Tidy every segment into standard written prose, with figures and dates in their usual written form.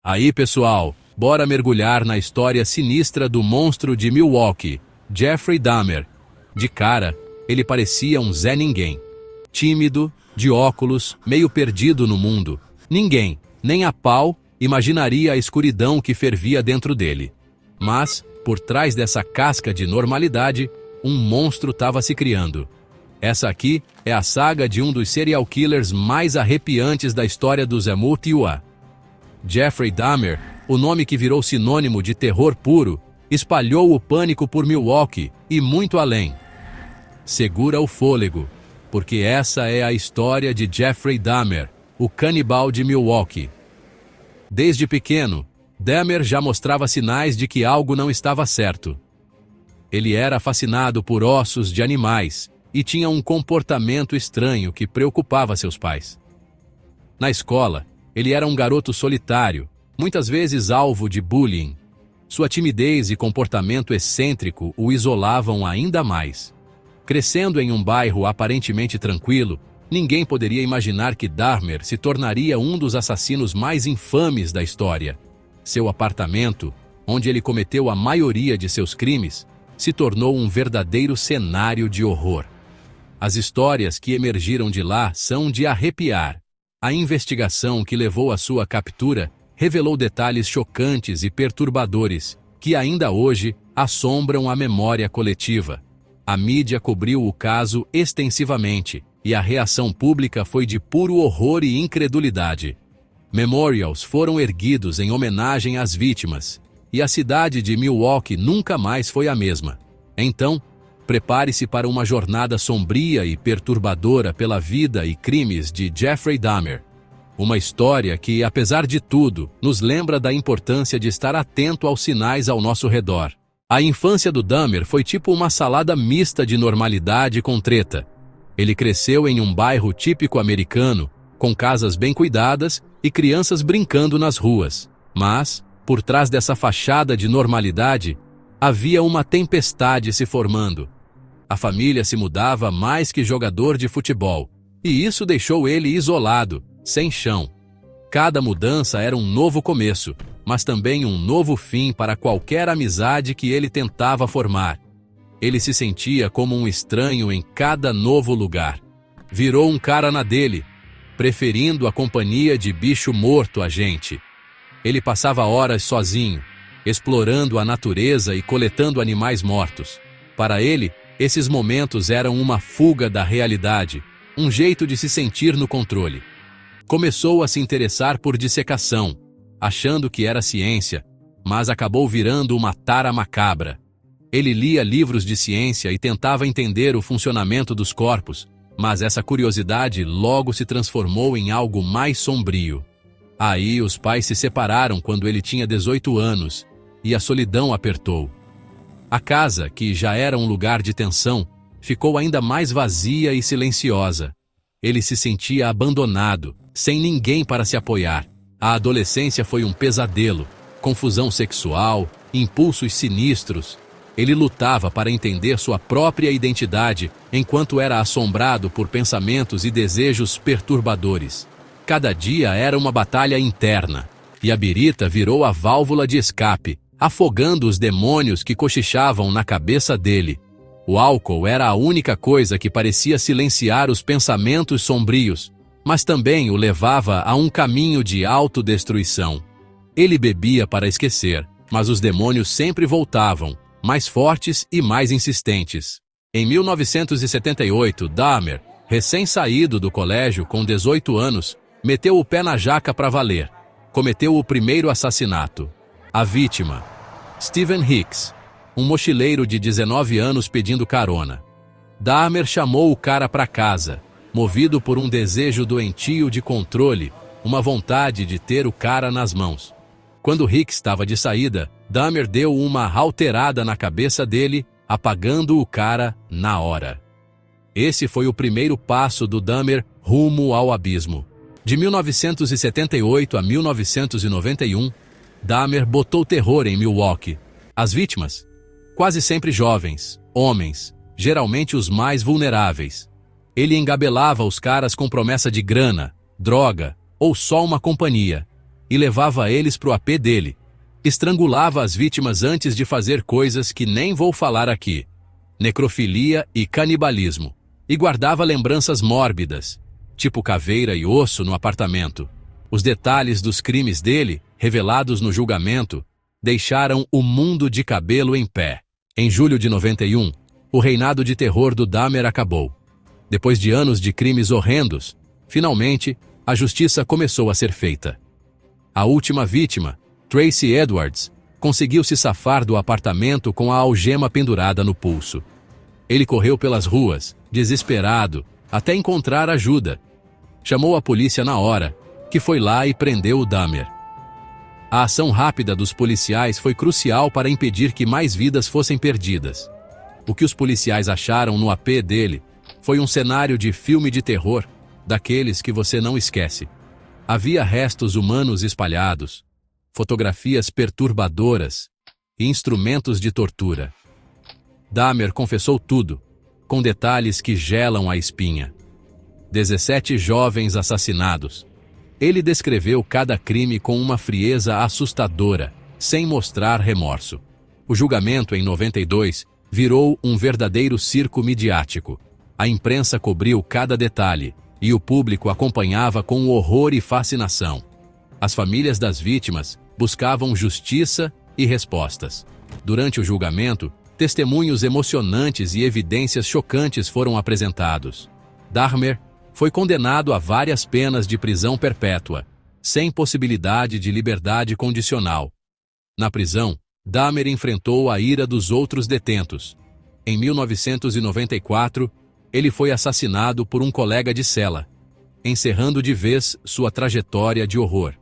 Aí, pessoal, bora mergulhar na história sinistra do monstro de Milwaukee, Jeffrey Dahmer. De cara, ele parecia um Zé Ninguém. Tímido, de óculos, meio perdido no mundo. Ninguém, nem a pau, imaginaria a escuridão que fervia dentro dele. Mas, por trás dessa casca de normalidade, um monstro estava se criando. Essa aqui é a saga de um dos serial killers mais arrepiantes da história dos Amityville. Jeffrey Dahmer, o nome que virou sinônimo de terror puro, espalhou o pânico por Milwaukee e muito além. Segura o fôlego, porque essa é a história de Jeffrey Dahmer, o canibal de Milwaukee. Desde pequeno, Dahmer já mostrava sinais de que algo não estava certo. Ele era fascinado por ossos de animais e tinha um comportamento estranho que preocupava seus pais. Na escola, ele era um garoto solitário, muitas vezes alvo de bullying. Sua timidez e comportamento excêntrico o isolavam ainda mais. Crescendo em um bairro aparentemente tranquilo, ninguém poderia imaginar que Dahmer se tornaria um dos assassinos mais infames da história. Seu apartamento, onde ele cometeu a maioria de seus crimes, se tornou um verdadeiro cenário de horror. As histórias que emergiram de lá são de arrepiar. A investigação que levou à sua captura revelou detalhes chocantes e perturbadores que ainda hoje assombram a memória coletiva. A mídia cobriu o caso extensivamente e a reação pública foi de puro horror e incredulidade. Memorials foram erguidos em homenagem às vítimas, e a cidade de Milwaukee nunca mais foi a mesma. Então, prepare-se para uma jornada sombria e perturbadora pela vida e crimes de Jeffrey Dahmer. Uma história que, apesar de tudo, nos lembra da importância de estar atento aos sinais ao nosso redor. A infância do Dahmer foi tipo uma salada mista de normalidade com treta. Ele cresceu em um bairro típico americano, com casas bem cuidadas e crianças brincando nas ruas. Mas, por trás dessa fachada de normalidade, havia uma tempestade se formando. A família se mudava mais que jogador de futebol, e isso deixou ele isolado, sem chão. Cada mudança era um novo começo, mas também um novo fim para qualquer amizade que ele tentava formar. Ele se sentia como um estranho em cada novo lugar. Virou um cara na dele, preferindo a companhia de bicho morto a gente. Ele passava horas sozinho, explorando a natureza e coletando animais mortos. Para ele, esses momentos eram uma fuga da realidade, um jeito de se sentir no controle. Começou a se interessar por dissecação, achando que era ciência, mas acabou virando uma tara macabra. Ele lia livros de ciência e tentava entender o funcionamento dos corpos, mas essa curiosidade logo se transformou em algo mais sombrio. Aí os pais se separaram quando ele tinha 18 anos, e a solidão apertou. A casa, que já era um lugar de tensão, ficou ainda mais vazia e silenciosa. Ele se sentia abandonado, sem ninguém para se apoiar. A adolescência foi um pesadelo, confusão sexual, impulsos sinistros. Ele lutava para entender sua própria identidade, enquanto era assombrado por pensamentos e desejos perturbadores. Cada dia era uma batalha interna, e a birita virou a válvula de escape, afogando os demônios que cochichavam na cabeça dele. O álcool era a única coisa que parecia silenciar os pensamentos sombrios, mas também o levava a um caminho de autodestruição. Ele bebia para esquecer, mas os demônios sempre voltavam, mais fortes e mais insistentes. Em 1978, Dahmer, recém-saído do colégio com 18 anos, meteu o pé na jaca para valer. Cometeu o primeiro assassinato. A vítima, Stephen Hicks, um mochileiro de 19 anos pedindo carona. Dahmer chamou o cara para casa, movido por um desejo doentio de controle, uma vontade de ter o cara nas mãos. Quando Hicks estava de saída, Dahmer deu uma rauteirada na cabeça dele, apagando o cara na hora. Esse foi o primeiro passo do Dahmer rumo ao abismo. De 1978 a 1991, Dahmer botou terror em Milwaukee. As vítimas? Quase sempre jovens, homens, geralmente os mais vulneráveis. Ele engabelava os caras com promessa de grana, droga ou só uma companhia. e levava eles pro AP dele. Estrangulava as vítimas antes de fazer coisas que nem vou falar aqui. Necrofilia e canibalismo. E guardava lembranças mórbidas, tipo caveira e osso no apartamento. Os detalhes dos crimes dele, revelados no julgamento, deixaram o mundo de cabelo em pé. Em julho de 91, o reinado de terror do Dahmer acabou. Depois de anos de crimes horrendos, finalmente, a justiça começou a ser feita. A última vítima, Tracy Edwards, conseguiu se safar do apartamento com a algema pendurada no pulso. Ele correu pelas ruas, desesperado, até encontrar ajuda. Chamou a polícia na hora, que foi lá e prendeu o Dahmer. A ação rápida dos policiais foi crucial para impedir que mais vidas fossem perdidas. O que os policiais acharam no AP dele foi um cenário de filme de terror, daqueles que você não esquece. Havia restos humanos espalhados, fotografias perturbadoras e instrumentos de tortura. Dahmer confessou tudo, com detalhes que gelam a espinha. 17 jovens assassinados. Ele descreveu cada crime com uma frieza assustadora, sem mostrar remorso. O julgamento em 92 virou um verdadeiro circo midiático. A imprensa cobriu cada detalhe, e o público acompanhava com horror e fascinação. As famílias das vítimas buscavam justiça e respostas. Durante o julgamento, testemunhos emocionantes e evidências chocantes foram apresentados. Dahmer foi condenado a várias penas de prisão perpétua, sem possibilidade de liberdade condicional. Na prisão, Dahmer enfrentou a ira dos outros detentos. Em 1994, ele foi assassinado por um colega de cela, encerrando de vez sua trajetória de horror.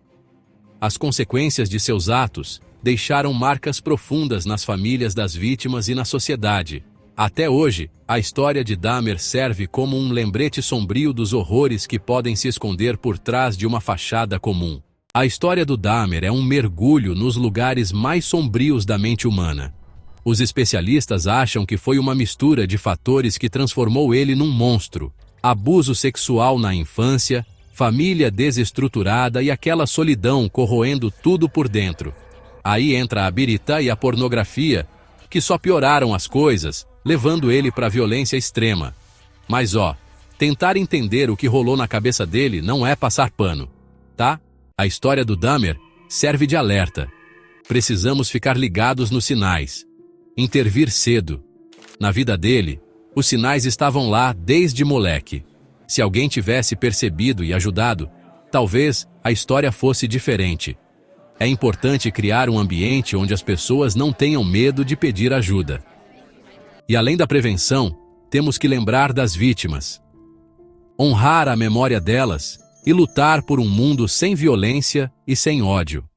As consequências de seus atos deixaram marcas profundas nas famílias das vítimas e na sociedade. Até hoje, a história de Dahmer serve como um lembrete sombrio dos horrores que podem se esconder por trás de uma fachada comum. A história do Dahmer é um mergulho nos lugares mais sombrios da mente humana. Os especialistas acham que foi uma mistura de fatores que transformou ele num monstro: abuso sexual na infância, família desestruturada e aquela solidão corroendo tudo por dentro. Aí entra a birita e a pornografia, que só pioraram as coisas, levando ele para a violência extrema. Mas tentar entender o que rolou na cabeça dele não é passar pano, tá? A história do Dahmer serve de alerta. Precisamos ficar ligados nos sinais. Intervir cedo. Na vida dele, os sinais estavam lá desde moleque. Se alguém tivesse percebido e ajudado, talvez a história fosse diferente. É importante criar um ambiente onde as pessoas não tenham medo de pedir ajuda. E além da prevenção, temos que lembrar das vítimas. Honrar a memória delas e lutar por um mundo sem violência e sem ódio.